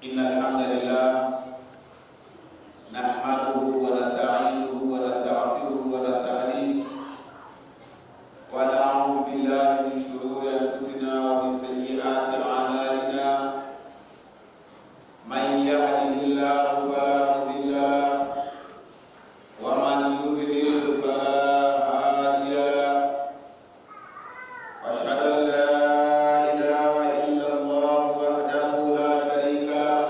إن الحمد لله نحمده ونستعينه ونستغفره ونستهديه ونعوذ بالله من شرور أنفسنا ومن سيئات أعمالنا من يهده الله فلا مضل له ومن يضلل فلا هادي له وأشهد أن لا إله إلا الله وحده لا شريك له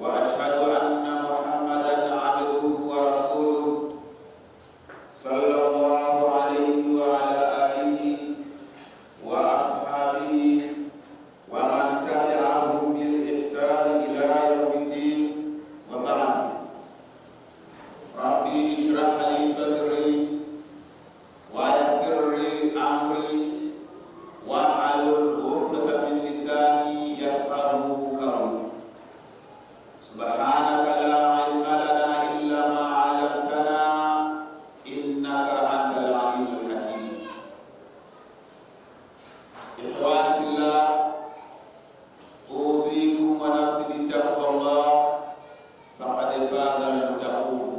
وأشهد أن محمدا عبده ورسوله صلى الله عليه وعلى آله وأصحابه ومن تبعهم بالإحسان إلى يوم الدين وبعد. ربي اشرح لي صدري ويسر لي أمري واحلل عقدة من لساني يفقهوا قولي. سبحانك لا علم لنا إلا ما علمتنا إنك أنت العليم الحكيم. إخواني في الله، أوصيكم ونفسي بتقوى الله فقد فاز المتقون.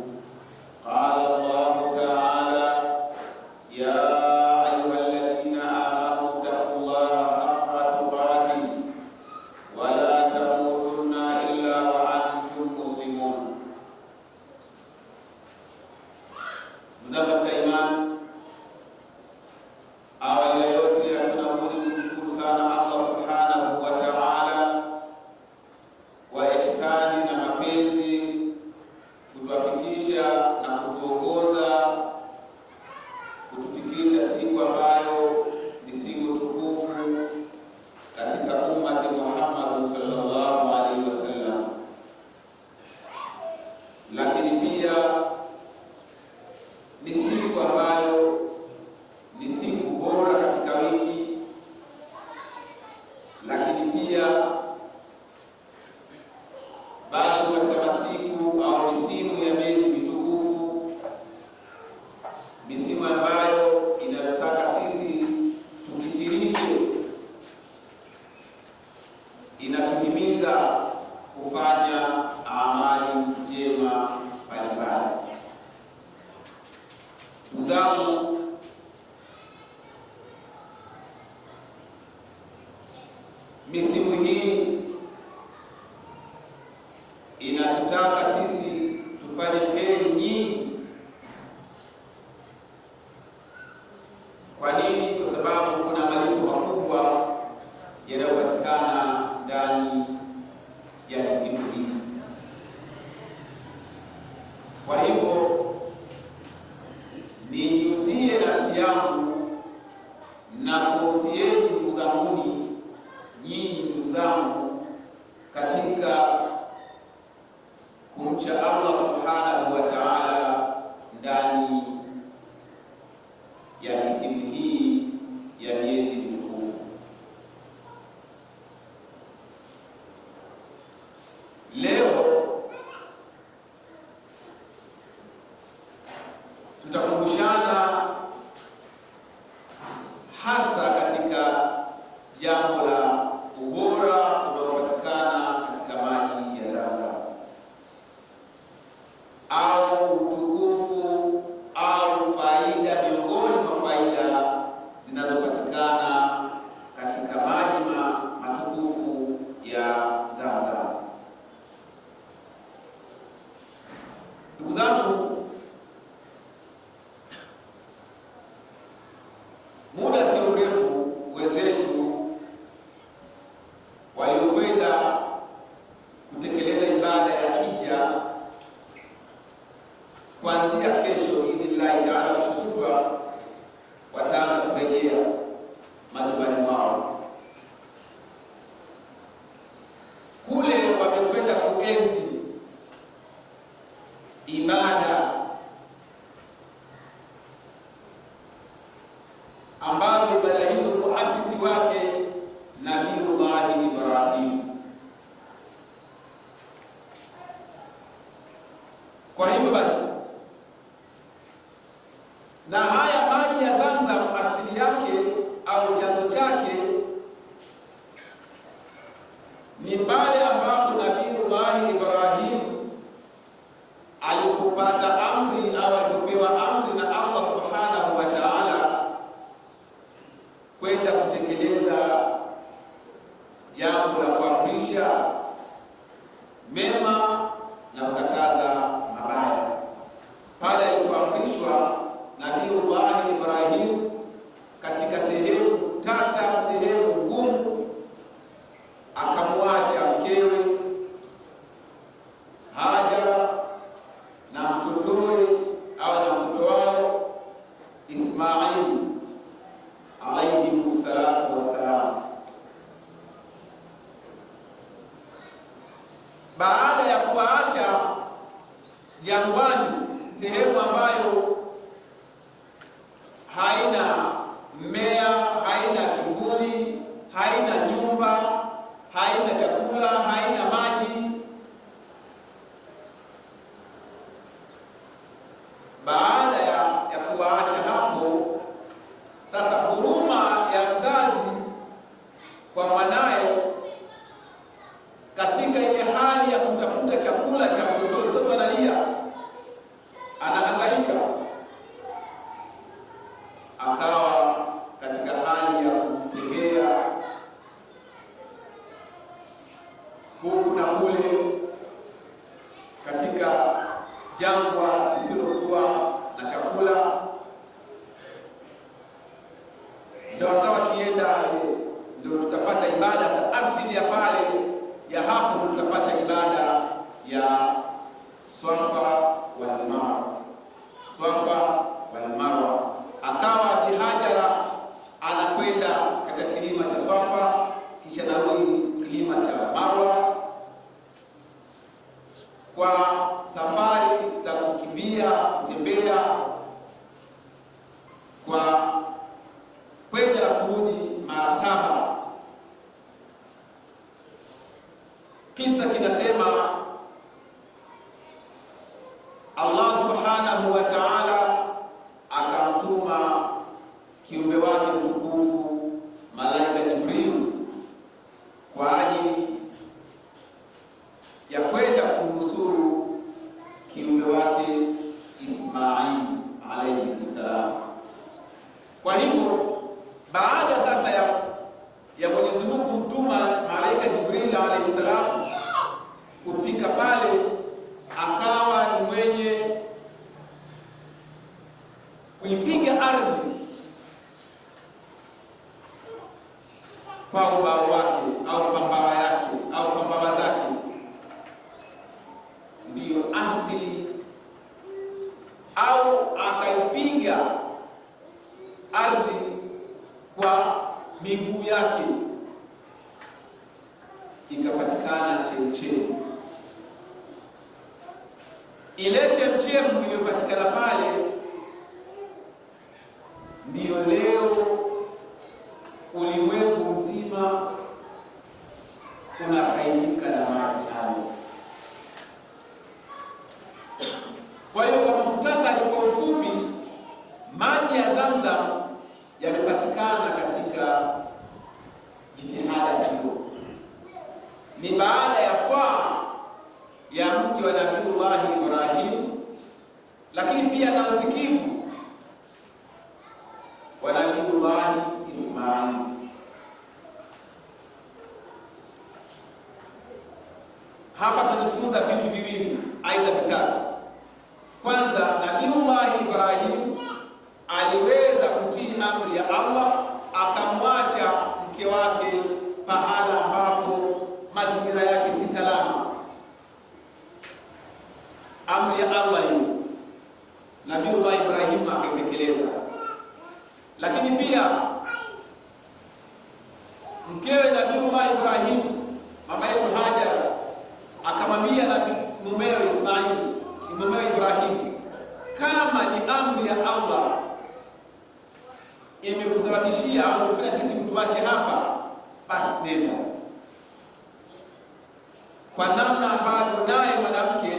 قال الله تعالى: يا أيها الذين آمنوا اتقوا الله حق تقاته ولا تموتن إلا وأنتم مسلمون. Mzee katika imani, awali ya yote hatuna budi kumshukuru sana Allah subhanahu wa ta'ala wa ihsani na mapenzi kutuafikisha na kutuongoza kutufikisha siku ambayo ni siku tukufu katika ummati Muhammad sallallahu alaihi wasallam, lakini pia ni siku ambayo ni siku bora katika wiki, lakini pia bado katika masiku au misimu ya miezi mitukufu, misimu ambayo inataka sisi tukithirishe, inatuhimiza kufanya amali njema mbalimbali. Ndugu zangu, misimu hii inatutaka sisi tufanye kheri nyingi. Kwa nini? Kwa sababu kuna malipo makubwa yanayopatikana ndani ya misimu hii. Kwa hivyo nijihusie nafsi yangu na kuhusieni ndugu zanguni, nyinyi ndugu zangu, katika kumcha Allah subhanahu wa ta'ala ndani ya misimu hii ya miezi mitukufu. Leo tutakumbushana hasa katika jambo la ubora unaopatikana katika maji ya Zamzam, au utukufu au faida, miongoni mwa faida zinazopatikana katika maji matukufu ya Zamzam. Ndugu zangu, muda sio mrefu wenzetu waliokwenda kutekeleza ibada ya hija kuanzia kesho idhnillahi taala, kushukutwa wataanza kurejea majumbani mwao. Kule wamekwenda kuenzi ibada ambazo ibada hizo muasisi wake Nabiyullahi Ibrahim. Kwa hivyo basi, na haya maji ya Zamzam asili yake au chanzo chake ni aliposafirishwa Nabiullahi Ibrahim katika sehemu tata, sehemu ngumu, akamwacha mkewe Hajara na mtotoe au na mtoto wao Ismail alayhi salatu wassalam. Baada ya kuwaacha jangwani, sehemu ambayo haina mmea, haina kivuli, haina nyumba, haina chakula, haina maji. Baada ya kuwaacha hapo, sasa huruma ya mzazi kwa mwanae katika ile hali ya kutafuta chakula cha mtoto, mtoto analia, anahangaika, akawa katika hali ya kutembea huku na kule katika jangwa lisilokuwa na chakula. Ndio akawa kienda, ndio tukapata ibada za asili ya pale ya hapo, tukapata ibada ya Swafa wal Marwa. Swafa wal Marwa, akawa Hajara anakwenda katika kilima cha Swafa, kisha narudi kilima cha Marwa kwa safari za kukimbia, kutembea, kwa kwenda na kurudi mara 7. Kisa kinasema Allah subhanahu wa ta'ala akamtuma kiumbe wake mtukufu malaika Jibril kwa ajili ya kwenda kumnusuru kiumbe wake Ismail alayhi salam. Kwa hivyo baada sasa ya Mwenyezi Mungu kumtuma malaika Jibril alayhi salam kufika pale, akawa ni mwenye kuipiga ardhi kwa ubao wake au pambawa yake au pambawa zake, ndiyo asili, au akaipiga ardhi kwa miguu yake, ikapatikana chemchemi. Ile chemchemi iliyopatikana pale ndiyo leo ulimwengu mzima unafaidika na maji hayo. Kwa hiyo kwa muhtasari, kwa ufupi, maji ya Zamzam yamepatikana katika jitihada hizo, ni baada ya taa ya mke wa Nabiullahi Ibrahim, lakini pia na usikivu wa Nabiullahi Ismail. Hapa tunajifunza vitu viwili, aidha vitatu. Kwanza, Nabiullahi Ibrahim aliweza kutii amri ya Allah, akamwacha mke wake pahala ambapo mazingira yake si salama. Amri ya Allah hiyo Nabiullahi Ibrahim akaitekeleza. Lakini pia mkewe Nabiullahi Ibrahim, mama yetu Hajara, akamwambia mumewe Ismail, mumewe Ibrahim, kama ni amri ya Allah imekusababishia au kufanya sisi mtuache hapa, basi nenda. Kwa namna ambavyo naye mwanamke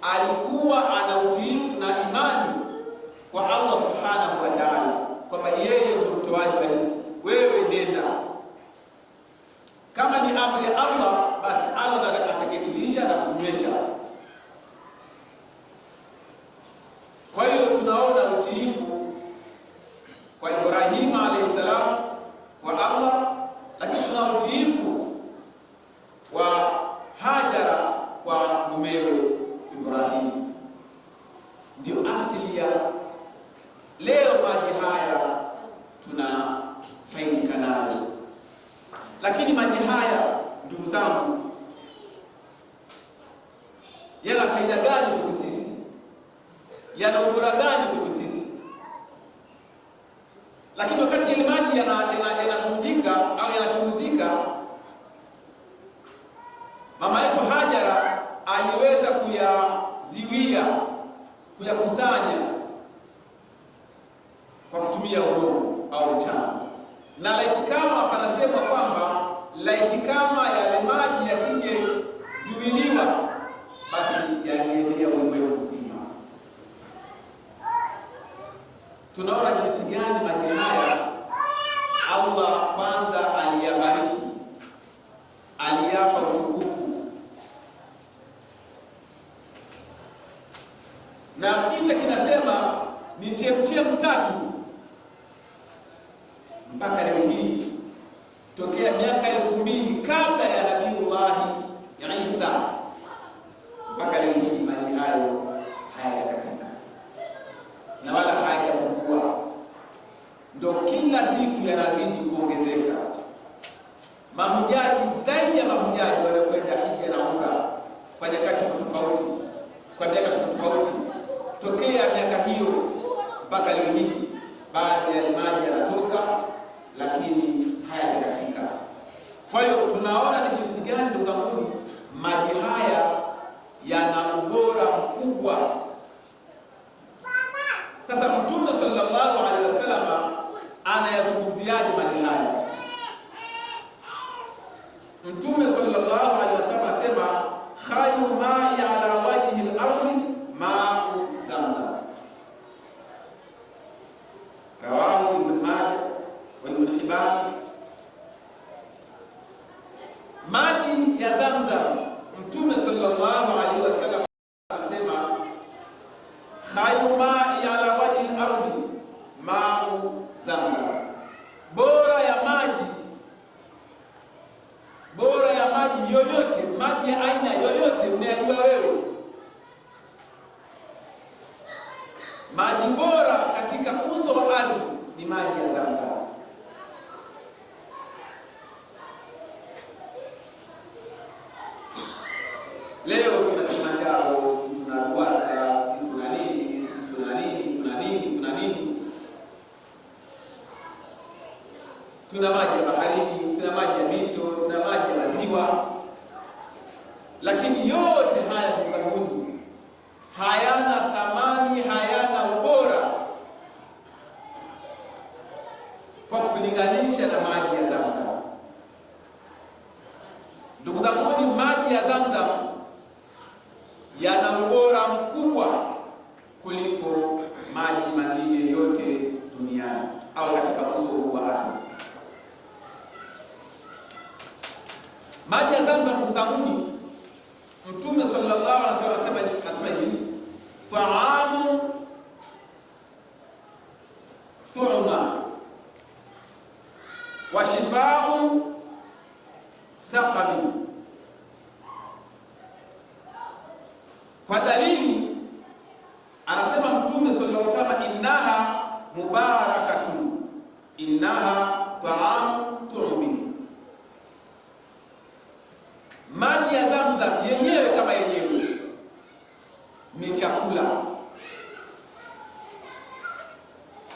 alikuwa ana utiifu na imani kwa Allah subhanahu wa ta'ala, kwamba yeye ndio mtoaji wa riziki, wewe nenda. Kama ni amri ya Allah, basi Allah ndiye atakayetulisha na kutumesha. Kwa hiyo tunaona utiifu kwa Ibrahim alayhi salam kwa Allah, lakini tuna utiifu wa Hajara kwa mumewe Ibrahim. Ndio asili ya haya ndugu zangu yana faida gani kwetu sisi? Yana ubora gani kwetu sisi? Lakini wakati ile maji yanachujika au yanachunguzika, mama yetu Hajara aliweza kuyaziwia, kuyakusanya kwa kutumia udongo au mchanga. Na laiti kama panasema kwamba laiti kama yale maji yasingezuiliwa, basi yangeenea ulimwengu mzima. Tunaona jinsi gani maji haya Allah kwanza aliyabariki, aliyapa utukufu, na kisa kinasema ni chemchem tatu mpaka leo hii, tokea miaka 2000 kabla ya Nabiullahi Isa mpaka leo hii maji hayo hayajakatika na wala hayajapungua, ndo kila siku yanazidi kuongezeka. Mahujaji zaidi ya mahujaji wanakwenda hija na umra kwa nyakati tofauti, kwa miaka tofauti, tokea miaka hiyo mpaka leo hii bado ya maji yanatoka, lakini hayajakatika. Kwa hiyo tunaona ni jinsi gani ndugu zangu maji haya yana ubora mkubwa. Sasa Mtume sallallahu alaihi wasallam anayazungumziaje maji haya? Mtume sallallahu alaihi wasallam anasema khairu ma'i ala wajhi al-ardi ma'u Zamzam. Rawahu Ibn Majah wa Ibn Hibban. Maji ya Zamzam, Mtume sallallahu alaihi wasallam anasema khairu ma'i ala wajhi al-ardi ma'u Zamzam. Bora ya maji yoyote, maji ya aina yoyote unayojua wewe, maji bora katika uso wa ardhi ni maji ya Zamzam. Leo tuna Kilimanjaro, tuna Ruwasa, tuna nini, tuna maji ya baharini, tuna maji ya mito, tuna maji ya maziwa, lakini yote haya mzanguni hayana thamani, hayana ubora kwa kulinganisha na maji ya Zamzam. Ndugu zangu, maji ya Zamzam yana ubora mkubwa kuliko maji mengine yote duniani au katika uso huu wa ardhi. Maji ya Zamzam ndugu zangu, Mtume sallallahu alaihi wasallam anasema hivi: ta'amun tu'ma wa shifaa'un saqami. Kwa dalili anasema Mtume sallallahu alaihi wasallam, innaha mubarakatun, innaha ta'amun tu'min. Maji ya Zamzam yenyewe kama yenyewe ni chakula,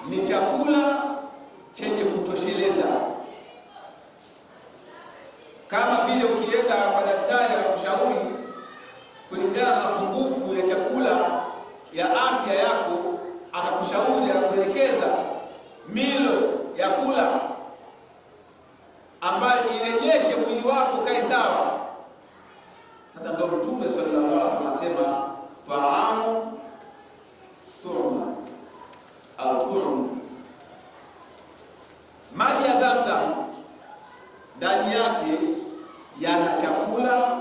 ni chakula chenye kutosheleza. Kama vile ukienda kwa daktari akushauri kulingana na mapungufu ya chakula ya afya yako, akakushauri akuelekeza milo ya kula ambayo irejeshe mwili wako kae sawa. Sasa ndio Mtume sallallahu alaihi wasallam anasema ta'amu tu'ma au tu'mi. Maji ya Zamzam ndani yake yana chakula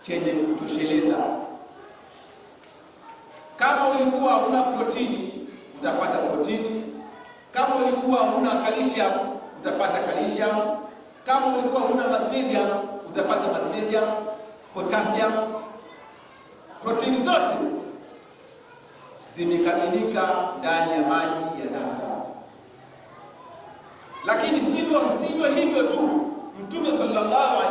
chenye kutosheleza. Kama ulikuwa huna protini utapata protini, kama ulikuwa huna calcium utapata calcium, kama ulikuwa huna magnesium utapata magnesium, potassium. Protini zote zimekamilika ndani ya maji ya Zamzam. Lakini sivyo hivyo tu, Mtume sallallahu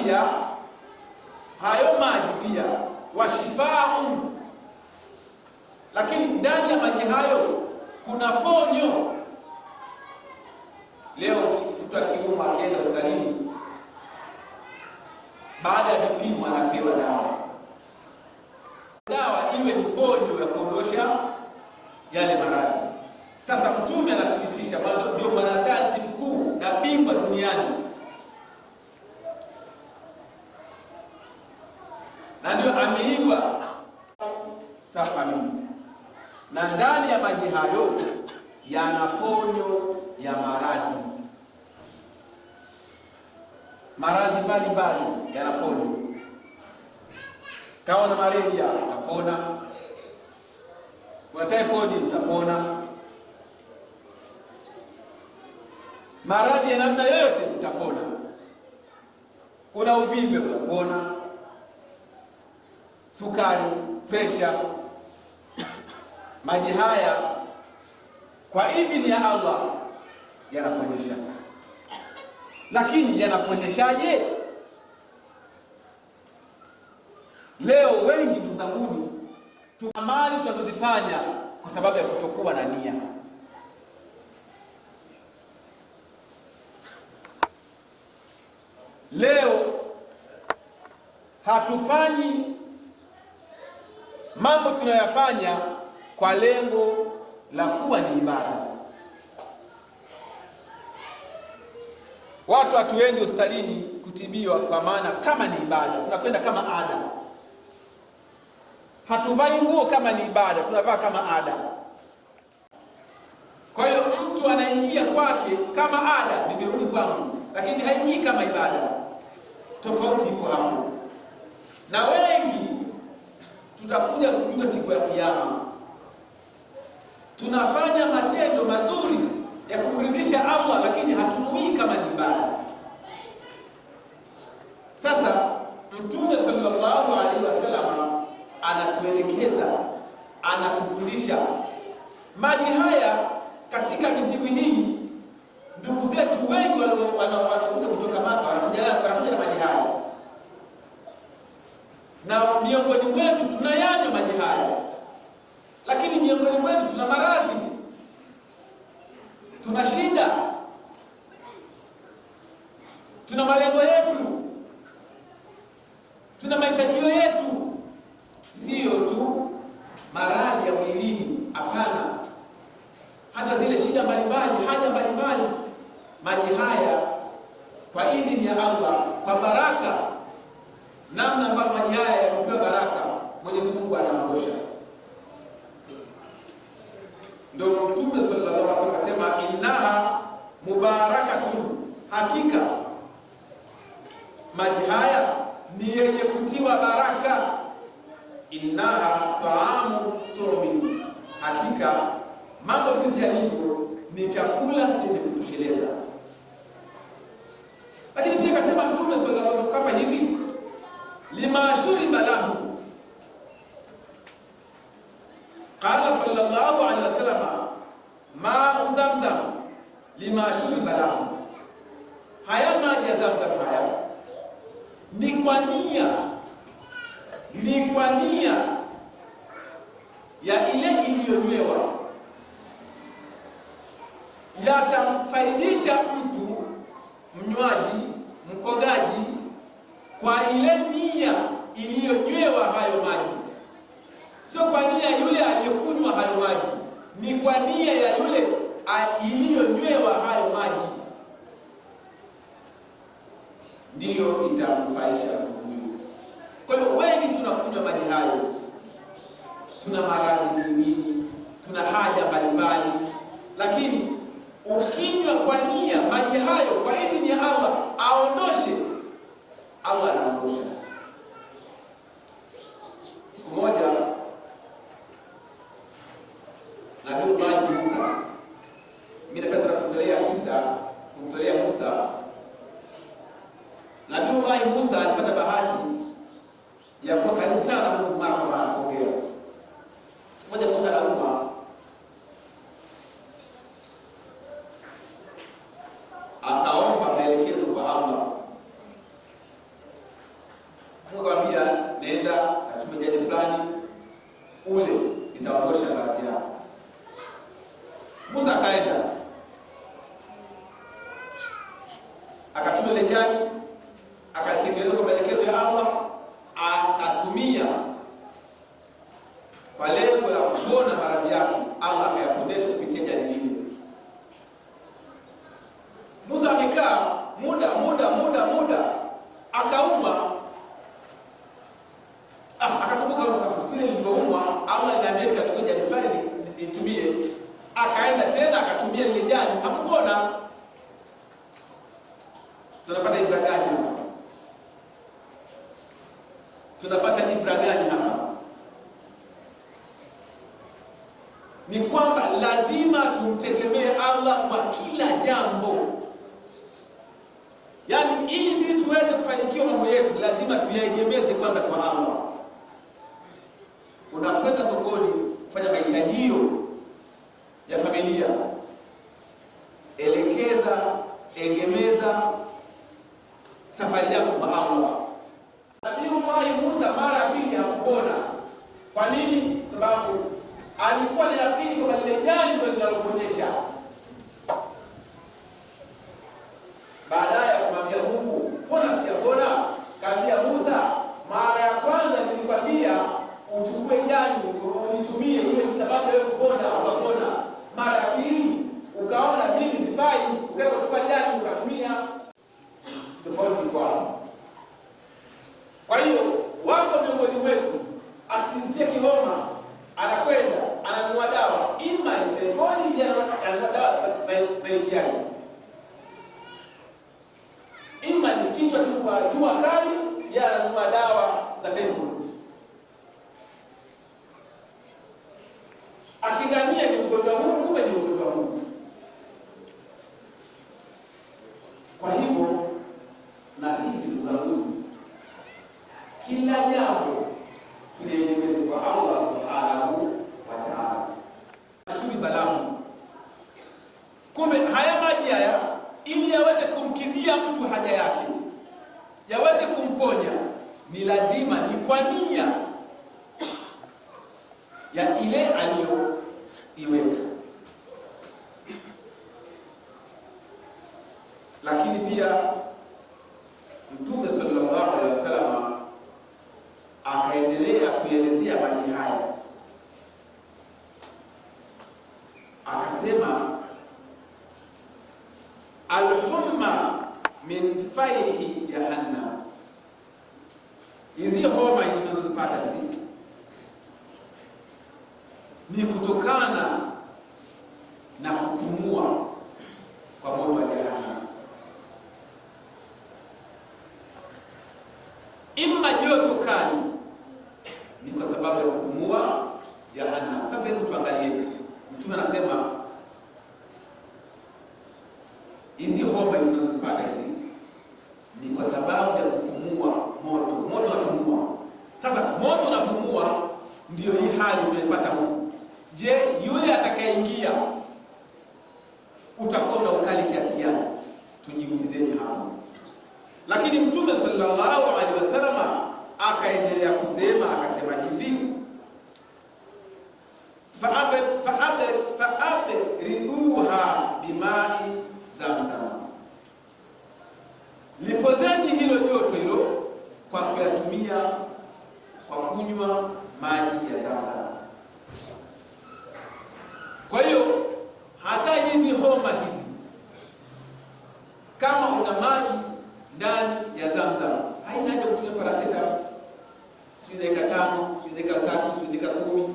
pia hayo maji pia washifaun, lakini ndani ya maji hayo kuna ponyo. Leo mtu akiumwa akienda hospitalini, baada ya vipimo anapewa dawa iwe ni ponyo ya kuondosha yale maradhi. Sasa Mtume anathibitisha, ndio mwanasayansi mkuu na bingwa duniani, na ndio ameigwa Safamin, na ndani ya maji hayo yana ponyo ya maradhi mbalimbali yanapona. Kama na malaria utapona, kuna typhoid utapona, maradhi ya namna yoyote utapona, kuna uvimbe utapona, sukari, pressure. Maji haya kwa idhini ya Allah yanaponyesha. Lakini yanaponyeshaje? Leo wengi ndugu zangu, tuna mali tunazozifanya kwa sababu ya kutokuwa na nia. Leo hatufanyi mambo tunayofanya kwa lengo la kuwa ni ibada. Watu hatuendi hospitalini kutibiwa kwa maana kama ni ibada, tunakwenda kama ada. Hatuvai nguo kama ni ibada, tunavaa kama ada. Kwa hiyo mtu anaingia kwake kama ada, nimerudi kwangu, lakini haingii kama ibada. Tofauti iko hapo. Na wengi tutakuja kujuta siku ya Kiyama. Tunafanya matendo mazuri ya kumridhisha Allah, lakini hatunui kama ni ibada. Sasa Mtume sallallahu alaihi wasallam anatuelekeza, anatufundisha maji haya. Katika misimu hii ndugu zetu wengi wanakuja kutoka Maka wanakuja na maji haya, na miongoni mwetu tunayanywa maji haya, lakini miongoni mwetu tuna maradhi, tuna shida, tuna malengo yetu, tuna mahitaji yetu, sio tu maradhi ya mwilini. Hapana, hata zile shida mbalimbali, haja mbalimbali. Maji haya kwa idhini ya Allah, kwa baraka, namna ambavyo maji haya yamepewa baraka, Mwenyezi Mungu anaondosha. Ndio Mtume sallallahu alaihi wasallam akasema, innaha mubarakatun, hakika maji haya ni yenye kutiwa baraka. Innaha taamu tu'min, hakika mambo jinsi yalivyo ni chakula chenye kutosheleza. Lakini pia akasema Mtume sallallahu alaihi wasallam kama hivi, lima shuriba lahu, qala sallallahu alaihi wasallam, ma'u Zamzam lima shuriba lahu. Haya maji ya Zamzam haya ni kwa nia ya ile iliyonywewa, yatamfaidisha mtu mnywaji, mkogaji, kwa ile nia iliyonywewa hayo maji, sio kwa nia yule aliyekunywa hayo maji, ni kwa nia ya yule iliyonywewa hayo maji, ndiyo itamfaisha mtu huyu. Kwa hiyo wengi tunakunywa maji hayo, tuna maradhi mengi, tuna haja mbalimbali, lakini ukinywa kwa nia maji hayo kwa idhini ya Allah aondoshe, Allah anaondosha. Siku moja Nabii Musa, mimi napenda kumtolea Musa. Nabii Musa alipata bahati ya kuwa karibu sana na Mungu mara kwa mara kuongea. Siku moja Musa anaumwa, akaomba maelekezo kwa Allah. akaenda akachukua ile jani, akatengeneza kwa maelekezo ya Allah, akatumia kwa lengo la kuona maradhi yake. Allah akayapondesha kupitia jani lile. Musa amekaa muda akaumwa. Akakumbuka kama siku ile nilipoumwa Allah aliniambia nikachukue jani fulani nitumie. Akaenda tena akatumia lile jani, hakupona. Tunapata ibra gani hapa? Tunapata ibra gani hapa? Ni kwamba lazima tumtegemee Allah kwa kila jambo. Yaani ili sisi tuweze kufanikiwa mambo yetu lazima tuyaegemeze kwanza kwa Allah. Unakwenda sokoni kufanya mahitajio ya familia, egemeza safari yako kwa Allah. Nabii Musa mara pili hakupona. Kwa nini? Sababu alikuwa na yakini kwamba lile jani ndio linaloponyesha. Baadaye akamwambia Mungu, mbona sijapona? Kaambia Musa, mara ya kwanza nilikwambia uchukue jani unitumie, ile ni sababu wewe kupona, ukapona. Mara ya pili ukaona mimi sifai, ukaenda kuchukua jani ukatumia. Tofauti kwao. Kwa hiyo wako miongoni mwetu akisikia kihoma anakwenda ananunua dawa, ima ni telefoni ya ananunua dawa za UTI, ima ni kichwa tu kwa jua kali ya ananunua dawa za telefoni, akidhania ni ugonjwa huu, kumbe ni ugonjwa huu. Kwa hivyo na sisi tunarudi kila jambo tunaegemeze kwa Allah subhanahu wa ta'ala. Shuri balamu. Kumbe haya maji haya ili yaweze kumkidhia mtu haja yake, yaweze kumponya, ni lazima ni kwa nia ya ile aliyoiweka. Lakini pia Mtume sallallahu alaihi wasallam akaendelea kuelezea maji haya, akasema alhumma min fayhi jahannam. Hizi homa hizi tunazozipata hizi ni kutokana na kupumua kwa moto wa jahannam. Imma joto kali ni kwa sababu ya kupumua jahannam. Sasa hebu tuangalie. Mtume anasema hizi homa hizi tunazozipata hizi ni kwa sababu ya kupumua moto. Moto unapumua. Sasa moto unapumua ndio hii hali tunaipata huku. Je, yule atakayeingia utakuwa na ukali kiasi gani? Tujiulizeni hapo. Lakini Mtume sallallahu alaihi wasallam akaendelea kusema, akasema hivi, fa'abriduha bimai zamzam. Lipozeni hilo joto hilo kwa kuyatumia kwa kunywa maji ya Zamzam. Kwa hiyo hata hizi homa hizi, kama una maji ndani ya Zamzam, haina haja kutumia paracetamol, sio dakika 5, sio dakika 3, sio dakika 10.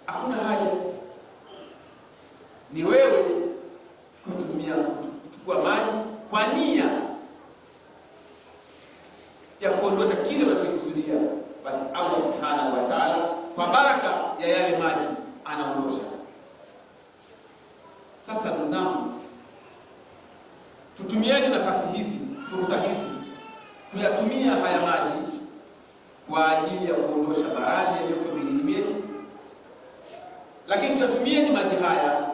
Hakuna haja. Ni wewe kuchukua maji kwa nia ya kuondosha kile unachokusudia, basi Allah subhanahu wa ta'ala kwa baraka ya yale maji anaondosha. Sasa ndugu zangu, tutumieni nafasi hizi, fursa hizi, kuyatumia haya maji kwa ajili ya kuondosha maradhi yaliyoko mwilini mwetu. Lakini tutumieni maji haya,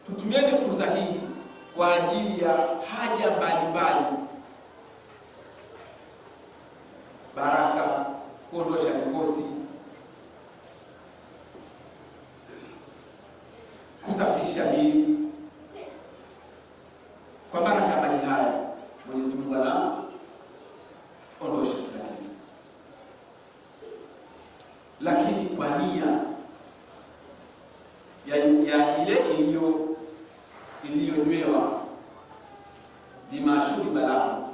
tutumieni fursa hii kwa ajili ya haja mbalimbali, baraka, kuondosha mikosi, kusafiri kusafisha miili. Kwa baraka maji haya Mwenyezi Mungu anaondosha kila kitu, lakini kwa nia ya ile iliyonywewa limashuri balahu,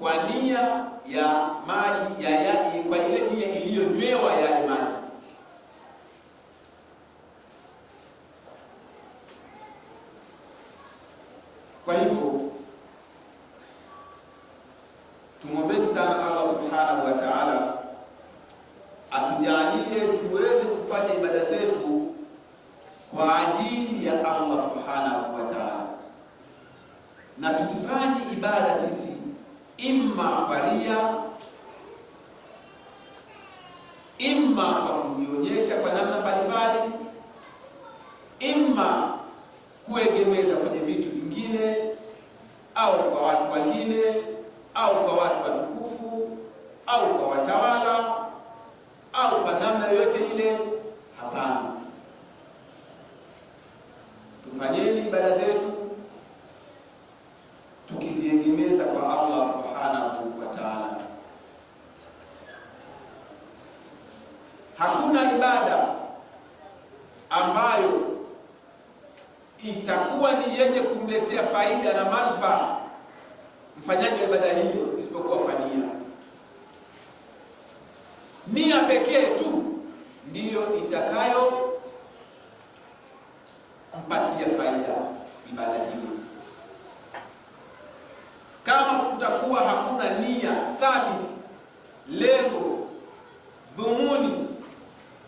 kwa nia ya maji kwa ile nia iliyonywewa yale maji. Kwa hivyo tumwombeni sana Allah subhanahu wa ta'ala atujalie tuweze kufanya ibada zetu kwa ajili ya Allah subhanahu wa ta'ala, na tusifanye ibada sisi imma kwa ria, imma kwa kujionyesha kwa namna mbalimbali, imma kuegemeza kwenye vitu vingine au kwa watu wengine au kwa watu watukufu au kwa watawala au kwa namna yoyote ile. Hapana, tufanyeni ibada zetu tukiziegemeza kwa Allah subhanahu wa ta'ala. Hakuna ibada ambayo itakuwa ni yenye kumletea faida na manufaa mfanyaji wa ibada hiyo isipokuwa kwa nia. Nia pekee tu ndiyo itakayo mpatia faida ibada hiyo. Kama kutakuwa hakuna nia thabiti, lengo, dhumuni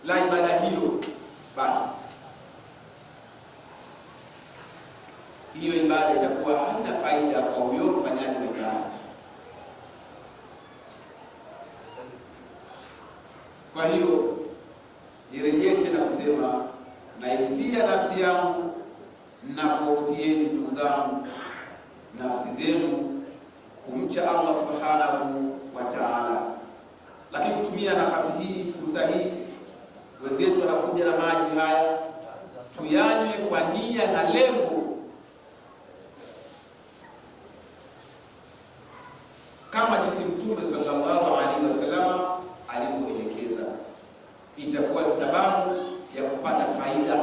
la ibada hiyo, basi hiyo ibada itakuwa haina faida kwa huyo mfanyaji wa ibada. Kwa hiyo nirejee tena kusema, naihusia nafsi yangu na kuhusieni ndugu zangu nafsi zenu kumcha Allah subhanahu wa ta'ala. Lakini kutumia nafasi hii, fursa hii, wenzetu wanakuja na maji haya, tuyanywe kwa nia na lengo kama jinsi Mtume sallallahu alaihi wasallam alivyoelekeza. Itakuwa ni sababu ya kupata faida